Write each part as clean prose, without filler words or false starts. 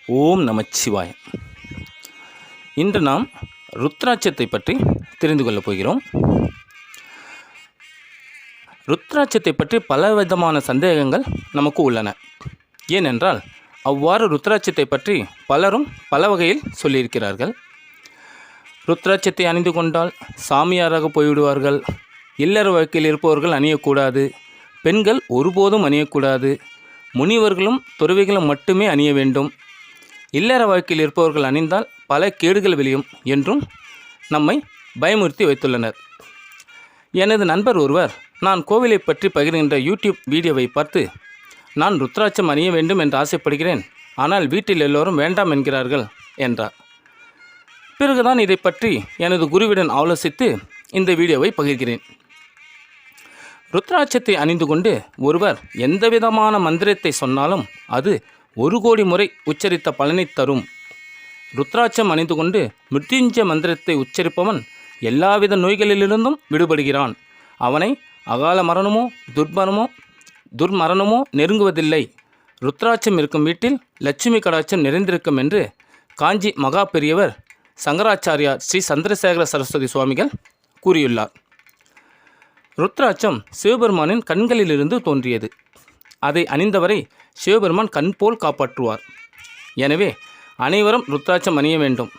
ஓம் நமச்சிவாய. இன்று நாம் ருத்ராட்சத்தை பற்றி தெரிந்து கொள்ளப் போகிறோம். ருத்ராட்சத்தை பற்றி பலவிதமான சந்தேகங்கள் நமக்கு உள்ளன. ஏனென்றால் அவ்வாறு ருத்ராட்சத்தை பற்றி பலரும் பல வகையில் சொல்லியிருக்கிறார்கள். ருத்ராட்சத்தை அணிந்து கொண்டால் சாமியாராக போய்விடுவார்கள், இல்லற வாழ்க்கையில் இருப்பவர்கள் அணியக்கூடாது, பெண்கள் ஒருபோதும் அணியக்கூடாது, முனிவர்களும் துறவிகளும் மட்டுமே அணிய வேண்டும், இல்லற வாழ்க்கையில் இருப்பவர்கள் அணிந்தால் பல கேடுகள் விளையும் என்றும் நம்மை பயமுறுத்தி வைத்துள்ளனர். எனது நண்பர் ஒருவர் நான் கோவிலை பற்றி பகிர்கின்ற யூடியூப் வீடியோவை பார்த்து, நான் ருத்ராட்சம் அணிய வேண்டும் என்று ஆசைப்படுகிறேன், ஆனால் வீட்டில் எல்லோரும் வேண்டாம் என்கிறார்கள் என்றார். பிறகுதான் இதை பற்றி எனது குருவிடன் ஆலோசித்து இந்த வீடியோவை பகிர்கிறேன். ருத்ராட்சத்தை அணிந்து கொண்டு ஒருவர் எந்தவிதமான மந்திரத்தை சொன்னாலும் அது 1 கோடி முறை உச்சரித்த பலனை தரும். ருத்ராட்சம் அணிந்து கொண்டு மிருத்யுஞ்சய மந்திரத்தை உச்சரிப்பவன் எல்லாவித நோய்களிலிருந்தும் விடுபடுகிறான். அவனை அகால மரணமோ துர்மரணமோ நெருங்குவதில்லை. ருத்ராட்சம் இருக்கும் வீட்டில் லட்சுமி கடாட்சம் நிறைந்திருக்கும் என்று காஞ்சி மகா பெரியவர் சங்கராச்சாரியார் ஸ்ரீ சந்திரசேகர சரஸ்வதி சுவாமிகள் கூறியுள்ளார். ருத்ராட்சம் சிவபெருமானின் கண்களிலிருந்து தோன்றியது. அதை அணிந்தவரை சிவபெருமான் கண் போல் காப்பாற்றுவார். எனவே அனைவரும் ருத்ராட்சம் அணிய வேண்டும்.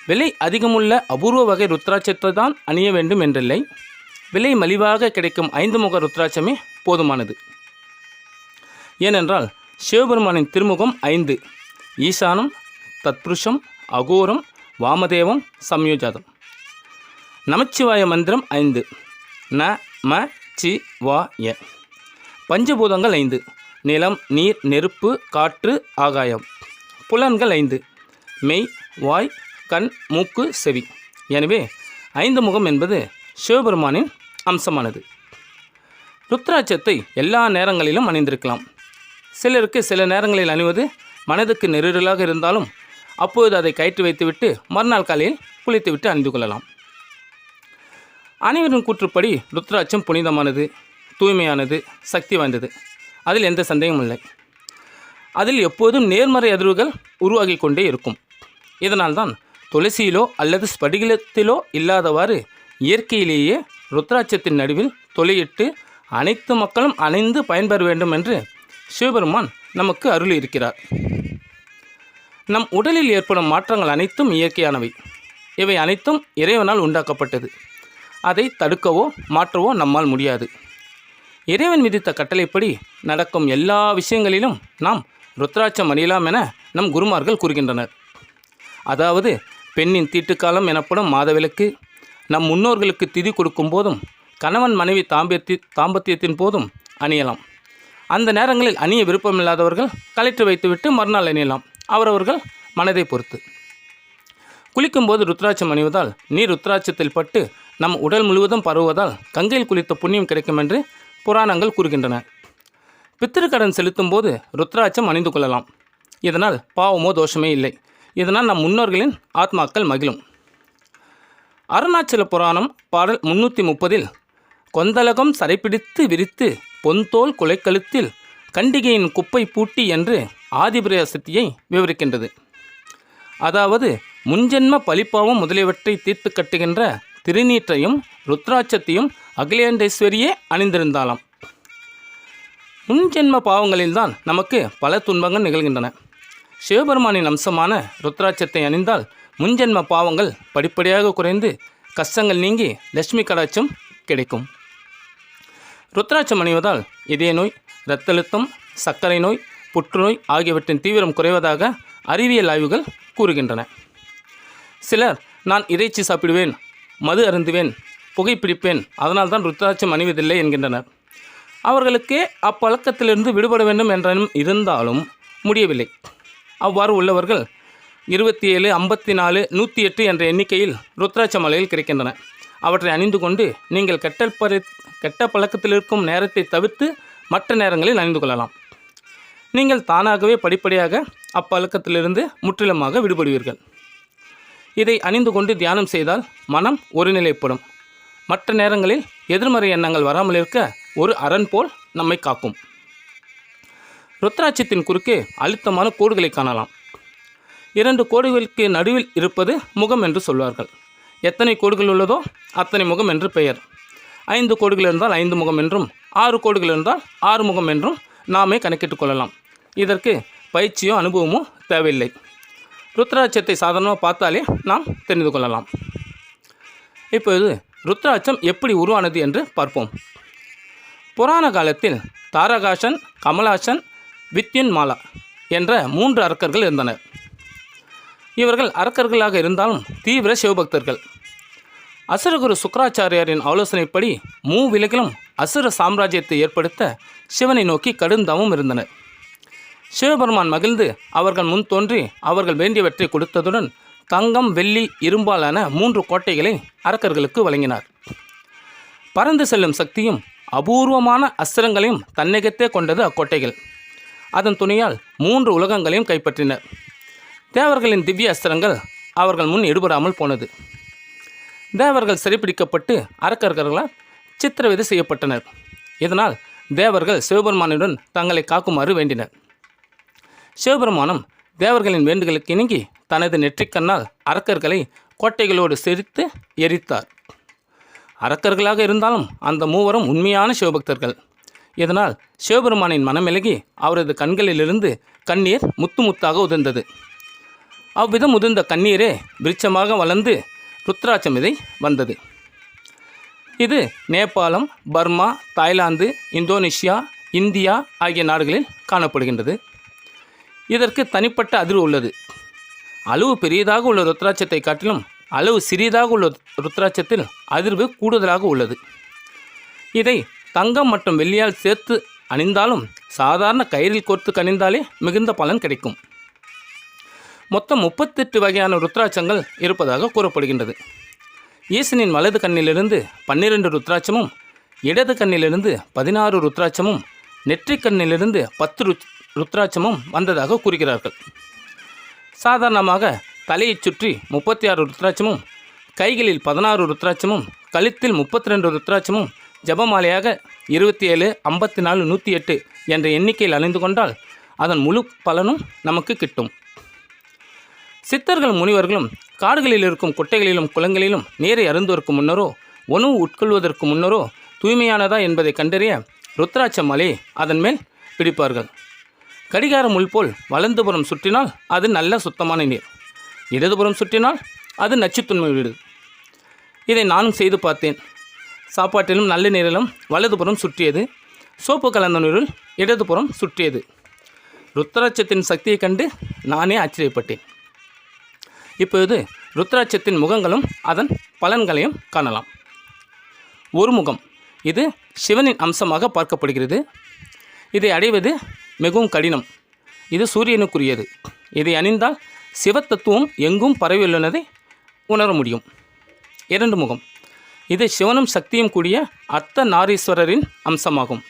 விலை அதிகமுள்ள அபூர்வ வகை ருத்ராட்சத்தை தான் அணிய வேண்டும் என்றில்லை. விலை மலிவாக கிடைக்கும் 5 முக ருத்ராட்சமே போதுமானது. ஏனென்றால் சிவபெருமானின் திருமுகம் 5: ஈசானம், தத்புருஷம், அகோரம், வாமதேவம், சம்யோஜாதம். நமச்சிவாய மந்திரம் 5: ந ம சி வா ய. பஞ்சபூதங்கள் 5: நிலம், நீர், நெருப்பு, காற்று, ஆகாயம். புலன்கள் 5: மெய், வாய், கண், மூக்கு, செவி. எனவே 5 முகம் என்பது சிவபெருமானின் அம்சமானது. ருத்ராட்சத்தை எல்லா நேரங்களிலும் அணிந்திருக்கலாம். சிலருக்கு சில நேரங்களில் அணிவது மனதுக்கு நெருடலாக இருந்தாலும் அப்போது அதை கயிற்று வைத்துவிட்டு மறுநாள் காலையில் குளித்துவிட்டு அணிந்து கொள்ளலாம். அனைவரின் கூற்றுப்படி ருத்ராட்சம் புனிதமானது, தூய்மையானது, சக்தி வாய்ந்தது. அதில் எந்த சந்தேகமும் இல்லை. அதில் எப்போதும் நேர்மறை அதிர்வுகள் உருவாகி கொண்டே இருக்கும். இதனால்தான் துளசியிலோ அல்லது ஸ்படிகத்திலோ இல்லாதவாறு இயற்கையிலேயே ருத்ராட்சத்தின் நடுவில் தொலையிட்டு அனைத்து மக்களும் அணிந்து பயன்பெற வேண்டும் என்று சிவபெருமான் நமக்கு அருள் இருக்கிறார். நம் உடலில் ஏற்படும் மாற்றங்கள் அனைத்தும் இயற்கையானவை. இவை அனைத்தும் இறைவனால் உண்டாக்கப்பட்டது. அதை தடுக்கவோ மாற்றவோ நம்மால் முடியாது. இறைவன் விதித்த கட்டளைப்படி நடக்கும் எல்லா விஷயங்களிலும் நாம் ருத்ராட்சம் அணியலாம் என நம் குருமார்கள் கூறுகின்றனர். அதாவது பெண்ணின் தீட்டுக்காலம் எனப்படும் மாதவிலக்கு, நம் முன்னோர்களுக்கு திதி கொடுக்கும் போதும், கணவன் மனைவி தாம்பத்தியத்தின் போதும் அணியலாம். அந்த நேரங்களில் அணிய விருப்பமில்லாதவர்கள் கலற்றி வைத்துவிட்டு மறுநாள் அணியலாம், அவரவர்கள் மனதை பொறுத்து. குளிக்கும்போது ருத்ராட்சம் அணிவதால் நீர் ருத்ராட்சத்தில் பட்டு நம் உடல் முழுவதும் பரவுவதால் கங்கையில் குளித்த புண்ணியம் கிடைக்கும் என்று புராணங்கள் கூறுகின்றன. பித்திருக்கடன் செலுத்தும் போது ருத்ராட்சம் அணிந்து கொள்ளலாம். இதனால் பாவமோ தோஷமே இல்லை. இதனால் நம் முன்னோர்களின் ஆத்மாக்கள் மகிழும். அருணாச்சல புராணம் பாடல் 330 கொந்தலகம் சரைப்பிடித்து விரித்து பொன்தோல் குலைக்கழுத்தில் கண்டிகையின் குப்பை பூட்டி என்று ஆதிபராசக்தியை விவரிக்கின்றது. அதாவது முன்ஜென்ம பழிப்பாவம் முதலியவற்றை தீர்த்து கட்டுகின்ற திருநீற்றையும் ருத்ராட்சத்தையும் அகிலேண்டேஸ்வரியே அணிந்திருந்தாலாம். முன்ஜென்ம பாவங்களில்தான் நமக்கு பல துன்பங்கள் நிகழ்கின்றன. சிவபெருமானின் அம்சமான ருத்ராட்சத்தை அணிந்தால் முன்ஜென்ம பாவங்கள் படிப்படியாக குறைந்து கஷ்டங்கள் நீங்கி லட்சுமி கடாட்சம் கிடைக்கும். ருத்ராட்சம் அணிவதால் இதய நோய், இரத்த அழுத்தம், சர்க்கரை நோய், புற்றுநோய் ஆகியவற்றின் தீவிரம் குறைவதாக அறிவியல் ஆய்வுகள் கூறுகின்றன. சிலர் நான் இறைச்சி சாப்பிடுவேன், மது அருந்துவேன், புகைப்பிடிப்பேன், அதனால் தான் ருத்ராட்சம் அணிவதில்லை என்கின்றனர். அவர்களுக்கே அப்பழக்கத்திலிருந்து விடுபட வேண்டும் என்ற இருந்தாலும் முடியவில்லை. அவ்வாறு உள்ளவர்கள் 27, 54, 108 என்ற எண்ணிக்கையில் ருத்ராட்ச மாலைகள் கிடைக்கின்றன. அவற்றை அணிந்து கொண்டு நீங்கள் கெட்ட பழக்கத்தில் இருக்கும் நேரத்தை தவிர்த்து மற்ற நேரங்களில் அணிந்து கொள்ளலாம். நீங்கள் தானாகவே படிப்படியாக அப்பழக்கத்திலிருந்து முற்றிலுமாக விடுபடுவீர்கள். இதை அணிந்து கொண்டு தியானம் செய்தால் மனம் ஒருநிலைப்படும். மற்ற நேரங்களில் எதிர்மறை எண்ணங்கள் வராமல் இருக்க ஒரு அரண் போல் நம்மை காக்கும். ருத்ராட்சத்தின் குறுக்கே அழுத்தமான கோடுகளை காணலாம். 2 கோடுகளுக்கு நடுவில் இருப்பது முகம் என்று சொல்வார்கள். எத்தனை கோடுகள் உள்ளதோ அத்தனை முகம் என்று பெயர். 5 கோடுகள் இருந்தால் 5 முகம் என்றும் 6 கோடுகள் இருந்தால் 6 முகம் என்றும் நாமே கணக்கிட்டுக் கொள்ளலாம். இதற்கு பயிற்சியோ அனுபவமோ தேவையில்லை. ருத்ராட்சத்தை சாதாரணமாக பார்த்தாலே நாம் தெரிந்து கொள்ளலாம். இப்போது ருத்ராட்சம் எப்படி உருவானது என்று பார்ப்போம். புராண காலத்தில் தாரகாசன், கமலாசன், வித்யுன்மாலா என்ற 3 அரக்கர்கள் இருந்தனர். இவர்கள் அரக்கர்களாக இருந்தாலும் தீவிர சிவபக்தர்கள். அசுரகுரு சுக்கராச்சாரியாரின் ஆலோசனைப்படி மூவிலகிலும் அசுர சாம்ராஜ்யத்தை ஏற்படுத்த சிவனை நோக்கி கடுந்தவம் இருந்தனர். சிவபெருமான் மகிழ்ந்து அவர்கள் முன் தோன்றி அவர்கள் வேண்டியவற்றை கொடுத்ததுடன் தங்கம், வெள்ளி, இரும்பாலான 3 கோட்டைகளை அரக்கர்களுக்கு வழங்கினார். பறந்து செல்லும் சக்தியும் அபூர்வமான அஸ்திரங்களையும் தன்னகத்தே கொண்டது அக்கோட்டைகள். அதன் துணையால் 3 உலகங்களையும் கைப்பற்றினர். தேவர்களின் திவ்ய அஸ்திரங்கள் அவர்கள் முன் எடுபடாமல் போனது. தேவர்கள் சிறைப்பிடிக்கப்பட்டு அரக்கர்களால் சித்திரவதை செய்யப்பட்டனர். இதனால் தேவர்கள் சிவபெருமானுடன் தங்களை காக்குமாறு வேண்டினர். சிவபெருமானும் தேவர்களின் வேண்டுதலுக்கு இணங்கி தனது நெற்றிக்கண்ணால் அரக்கர்களை கோட்டைகளோடு செரித்து எரித்தார். அரக்கர்களாக இருந்தாலும் அந்த மூவரும் உண்மையான சிவபக்தர்கள். இதனால் சிவபெருமானின் மனமிலகி அவரது கண்களிலிருந்து கண்ணீர் முத்து முத்தாக உதிர்ந்தது. அவ்விதம் உதிர்ந்த கண்ணீரே விருட்சமாக வளர்ந்து ருத்ராட்சம் விதை வந்தது. இது நேபாளம், பர்மா, தாய்லாந்து, இந்தோனேஷியா, இந்தியா ஆகிய நாடுகளில் காணப்படுகின்றது. இதற்கு தனிப்பட்ட அதிர்வு உள்ளது. அளவு பெரியதாக உள்ள ருத்ராட்சத்தை காட்டிலும் அளவு சிறியதாக உள்ள ருத்ராட்சத்தில் அதிர்வு கூடுதலாக உள்ளது. இதை தங்கம் மற்றும் வெள்ளியால் சேர்த்து அணிந்தாலும் சாதாரண கயிறில் கோர்த்து அணிந்தாலே மிகுந்த பலன் கிடைக்கும். மொத்தம் 38 வகையான ருத்ராட்சங்கள் இருப்பதாக கூறப்படுகின்றது. ஈசனின் வலது கண்ணிலிருந்து 12 ருத்ராட்சமும், இடது கண்ணிலிருந்து 16 ருத்ராட்சமும், நெற்றிக் கண்ணிலிருந்து 10 ருத்ராட்சமும் வந்ததாக கூறுகிறார்கள். சாதாரணமாக தலையைச் சுற்றி 36 ருத்ராட்சமும், கைகளில் 16 ருத்ராட்சமும், கழுத்தில் 32 ருத்ராட்சமும், ஜபமாலையாக 27, 54, 108 என்ற எண்ணிக்கையில் அணிந்து கொண்டால் அதன் முழு பலனும் நமக்கு கிட்டும். சித்தர்கள், முனிவர்களும் காடுகளில் இருக்கும் குட்டைகளிலும் குளங்களிலும் நீரை அருந்துவதற்கு முன்னரோ உணவு உட்கொள்வதற்கு முன்னரோ தூய்மையானதா என்பதை கண்டறிய ருத்ராட்ச மலையை அதன் மேல் பிடிப்பார்கள். கடிகார முள் போல் வலதுபுறம் சுற்றினால் அது நல்ல சுத்தமான நீர், இடதுபுறம் சுற்றினால் அது நச்சுத்தன்மை வீடு. இதை நானும் செய்து பார்த்தேன். சாப்பாட்டிலும் நல்ல நீரிலும் வலதுபுறம் சுற்றியது, சோப்பு கலந்த நீரில் இடதுபுறம் சுற்றியது. ருத்ராட்சத்தின் சக்தியை கண்டு நானே ஆச்சரியப்பட்டேன். இப்போது ருத்ராட்சத்தின் முகங்களும் அதன் பலன்களையும் காணலாம். ஒரு முகம், இது சிவனின் அம்சமாக பார்க்கப்படுகிறது. இதை அடைவது மிகவும் கடினம். இது சூரியனுக்குரியது. இதை அணிந்தால் சிவத்தத்துவம் எங்கும் பரவியுள்ளதை உணர முடியும். 2 முகம், இது சிவனும் சக்தியும் கூடிய அர்த்த நாரீஸ்வரரின் அம்சமாகும்.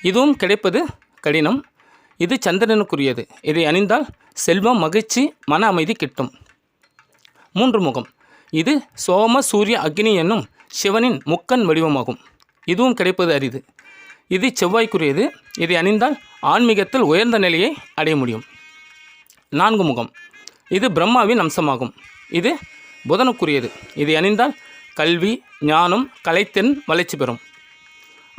இதுவும் கிடைப்பது கடினம். இது சந்திரனுக்குரியது. இதை அணிந்தால் செல்வம், மகிழ்ச்சி, மன அமைதி கிட்டும். 3 முகம், இது சோம, சூரிய, அக்னி என்னும் சிவனின் முக்கண் வடிவமாகும். இதுவும் கிடைப்பது அரிது. இது செவ்வாய்க்குரியது. இதை அணிந்தால் ஆன்மீகத்தில் உயர்ந்த நிலையை அடைய முடியும். 4 முகம், இது பிரம்மாவின் அம்சமாகும். இது புதனுக்குரியது. இதை அணிந்தால் கல்வி, ஞானம், கலைத்திறன் வளர்ச்சி பெறும்.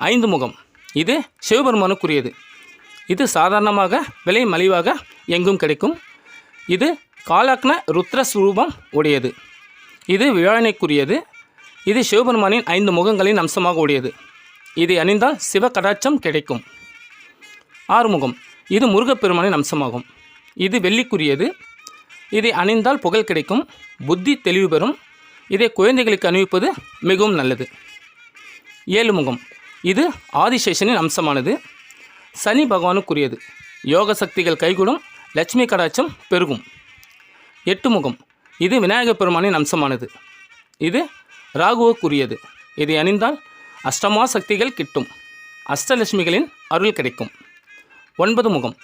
5 முகம், இது சிவபெருமானுக்குரியது. இது சாதாரணமாக விலை மலிவாக எங்கும் கிடைக்கும். இது காலக்ன ருத்ர ஸ்வரூபம் உடையது. இது வியாழனைக்குரியது. இது சிவபெருமானின் 5 முகங்களின் அம்சமாக உடையது. இதை அணிந்தால் சிவ கடாட்சம் கிடைக்கும். 6 முகம், இது முருகப்பெருமானின் அம்சமாகும். இது வெள்ளிக்குரியது. இதை அணிந்தால் புகழ் கிடைக்கும், புத்தி தெளிவு பெறும். இதை குழந்தைகளுக்கு அணிவிப்பது மிகவும் நல்லது. 7 முகம், இது ஆதிசேஷனின் அம்சமானது. சனி பகவானுக்குரியது. யோக சக்திகள் கைகூடும், லட்சுமி கடாட்சம் பெருகும். 8 முகம், இது விநாயகப் பெருமானின் அம்சமானது. இது ராகுவுக்குரியது. இதை அணிந்தால் அஷ்டமா சக்திகள் கிட்டும், அஷ்டலட்சுமிகளின் அருள் கிடைக்கும். 9 முகம்,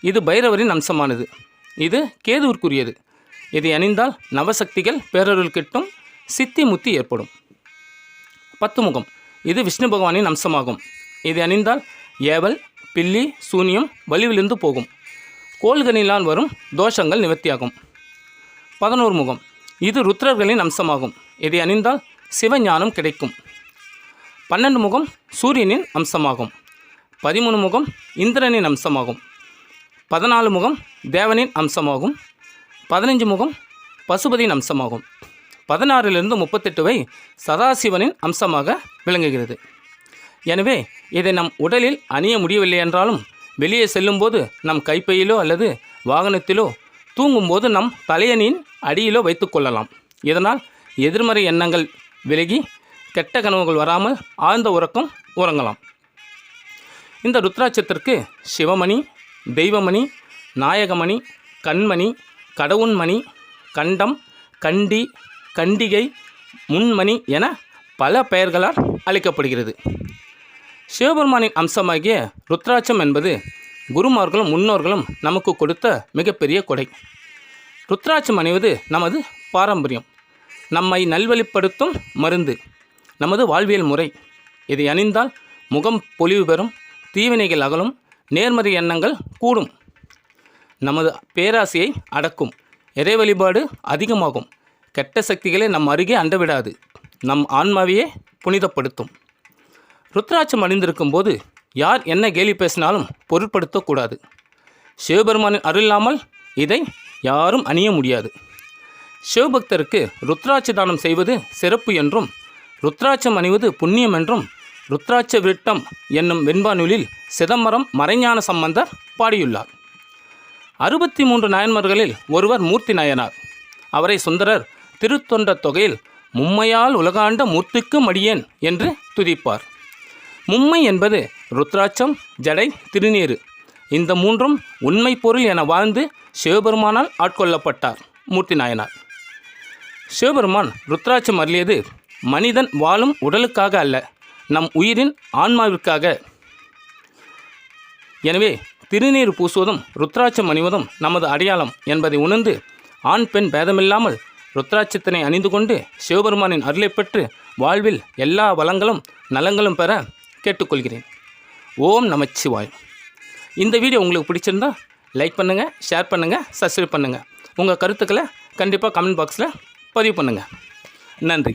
இது பைரவரின் அம்சமானது. இது கேதுவிற்குரியது. இதை அணிந்தால் நவசக்திகள் பேரருள் கிட்டும், சித்தி முத்தி ஏற்படும். 10 முகம், இது விஷ்ணு பகவானின் அம்சமாகும். இதை அணிந்தால் ஏவல், பில்லி, சூனியம் வலிவிலிருந்து போகும், கோள்களினால் வரும் தோஷங்கள் நிவர்த்தியாகும். 11 முகம். இது ருத்ரர்களின் அம்சமாகும். இதை அணிந்தால் சிவஞானம் கிடைக்கும். 12 முகம் சூரியனின் அம்சமாகும். 13 முகம் இந்திரனின் அம்சமாகும். 14 முகம் தேவனின் அம்சமாகும். 15 முகம் பசுபதியின் அம்சமாகும். 16லிருந்து 38 சதாசிவனின் அம்சமாக விளங்குகிறது. எனவே இதை நம் உடலில் அணிய முடியவில்லை என்றாலும் வெளியே செல்லும்போது நம் கைப்பையிலோ அல்லது வாகனத்திலோ தூங்கும்போது நம் தலையணியின் அடியிலோ வைத்து கொள்ளலாம். இதனால் எதிர்மறை எண்ணங்கள் விலகி கெட்ட கனவுகள் வராமல் ஆழ்ந்த உறக்கம் உறங்கலாம். இந்த ருத்ராட்சத்திற்கு சிவமணி, தெய்வமணி, நாயகமணி, கண்மணி, கடவுண்மணி, கண்டம், கண்டி, கண்டிகை, முன்மணி என பல பெயர்களால் அழைக்கப்படுகிறது. சிவபெருமானின் அம்சமாகிய ருத்ராட்சம் என்பது குருமார்களும் முன்னோர்களும் நமக்கு கொடுத்த மிகப்பெரிய கொடை. ருத்ராட்சம் அணிவது நமது பாரம்பரியம், நம்மை நல்வழிப்படுத்தும் மருந்து, நமது வாழ்வியல் முறை. இதை அணிந்தால் முகம் பொலிவு பெறும், தீவினைகள் அகலும், நேர்மறை எண்ணங்கள் கூடும், நமது பேராசையை அடக்கும், இறை வழிபாடு அதிகமாகும், கெட்ட சக்திகளை நம் அருகே அண்டவிடாது, நம் ஆன்மாவையே புனிதப்படுத்தும். ருத்ராட்சம் அணிந்திருக்கும் போது யார் என்ன கேலி பேசினாலும் பொருட்படுத்தக்கூடாது. சிவபெருமானின் அருள் இல்லாமல் இதை யாரும் அணிய முடியாது. சிவபக்தருக்கு ருத்ராட்ச தானம் செய்வது சிறப்பு என்றும் ருத்ராட்சம் அணிவது புண்ணியம் என்றும் ருத்ராட்ச விருட்டம் என்னும் வெண்பாநூலில் சிதம்பரம் மறைஞான சம்பந்தர் பாடியுள்ளார். 63 நாயன்மார்களில் ஒருவர் மூர்த்தி நாயனார். அவரை சுந்தரர் திருத்தொண்ட தொகையில் மும்மையால் உலகாண்ட மூர்த்திக்கு மடியேன் என்று துதிப்பார். மும்மை என்பது ருத்ராட்சம், ஜடை, திருநீறு. இந்த மூன்றும் உண்மை பொருள் என வாழ்ந்து சிவபெருமானால் ஆட்கொள்ளப்பட்டார் மூர்த்தி நாயனார். சிவபெருமான் ருத்ராட்சம் அருளியது மனிதன் வாழும் உடலுக்காக அல்ல, நம் உயிரின் ஆன்மாவிற்காக. எனவே திருநீர் பூசுவதும் ருத்ராட்சம் அணிவதும் நமது அடையாளம் என்பதை உணர்ந்து ஆண் பெண் பேதமில்லாமல் ருத்ராட்சத்தினை அணிந்து கொண்டு சிவபெருமானின் அருளை பெற்று வாழ்வில் எல்லா வளங்களும் நலங்களும் பெற கேட்டுக்கொள்கிறேன். ஓம் நமச்சிவாய். இந்த வீடியோ உங்களுக்கு பிடிச்சிருந்தா லைக் பண்ணுங்கள், ஷேர் பண்ணுங்கள், சப்ஸ்கிரைப் பண்ணுங்கள். உங்கள் கருத்துக்களை கண்டிப்பாக கமெண்ட் பாக்ஸில் பதிவு பண்ணுங்கள். நன்றி.